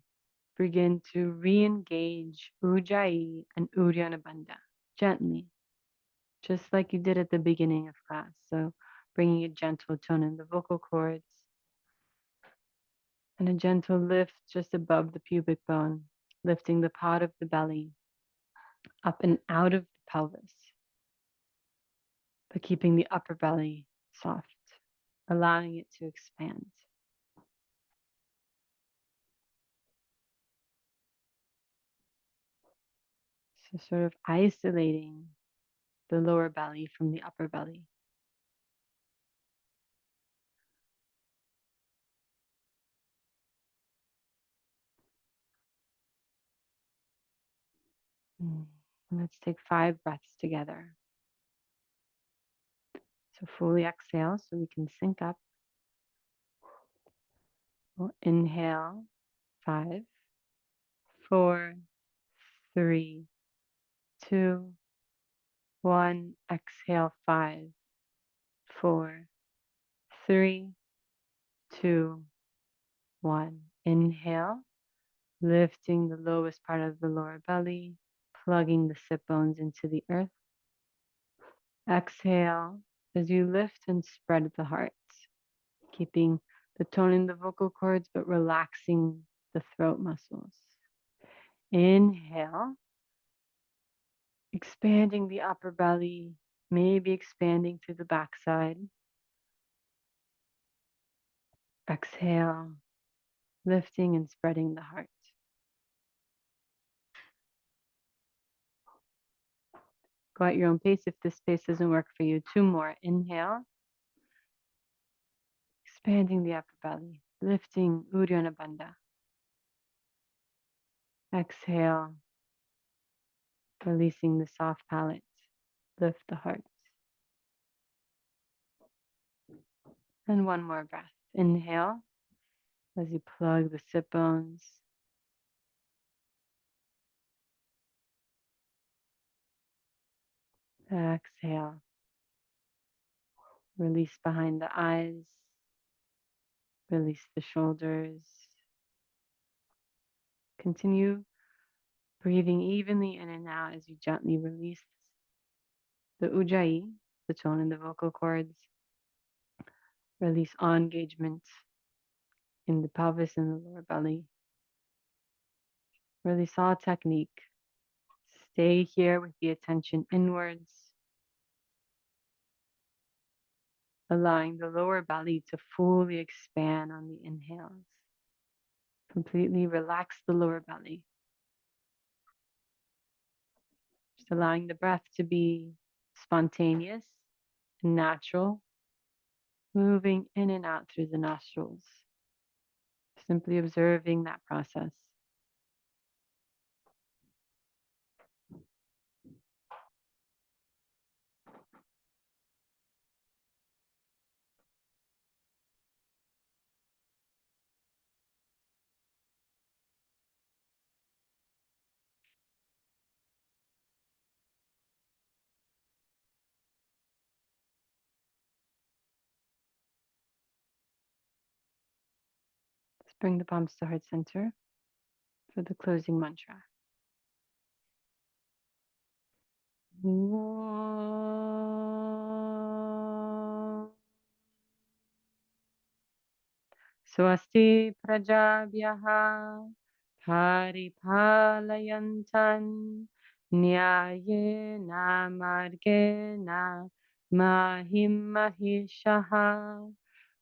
begin to re-engage Ujjayi and Uddiyana Bandha. Gently, just like you did at the beginning of class. So bringing a gentle tone in the vocal cords and a gentle lift just above the pubic bone, lifting the pot of the belly up and out of the pelvis, but keeping the upper belly soft, allowing it to expand. So sort of isolating the lower belly from the upper belly. And let's take 5 breaths together. So fully exhale so we can sync up. We'll inhale 5, 4, 3, 2, 1. Exhale 5, 4, 3, 2, 1. Inhale, lifting the lowest part of the lower belly, plugging the sit bones into the earth. Exhale as you lift and spread the heart, keeping the tone in the vocal cords but relaxing the throat muscles. Inhale, expanding the upper belly, maybe expanding to the backside. Exhale, lifting and spreading the heart. Go at your own pace if this pace doesn't work for you. 2 more. Inhale, expanding the upper belly, lifting Uddiyana Bandha. Exhale, releasing the soft palate, lift the heart. And 1 more breath. Inhale as you plug the sit bones. Exhale, release behind the eyes, release the shoulders. Continue breathing evenly in and out as you gently release the ujjayi, the tone in the vocal cords. Release all engagement in the pelvis and the lower belly. Release all technique. Stay here with the attention inwards, allowing the lower belly to fully expand on the inhales. Completely relax the lower belly. Just allowing the breath to be spontaneous and natural, moving in and out through the nostrils. Simply observing that process. Let's bring the palms to heart center for the closing mantra. Swasti prajabhyaha paripalayantan nyayena margena mahim mahishaha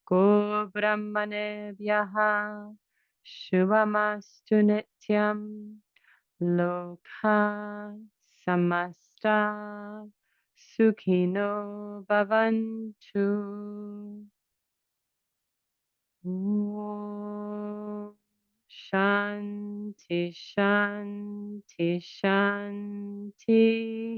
go brahmanebhyaha shubhamastu nityam loka samasta sukhino bhavantu. Om Shanti Shanti Shanti.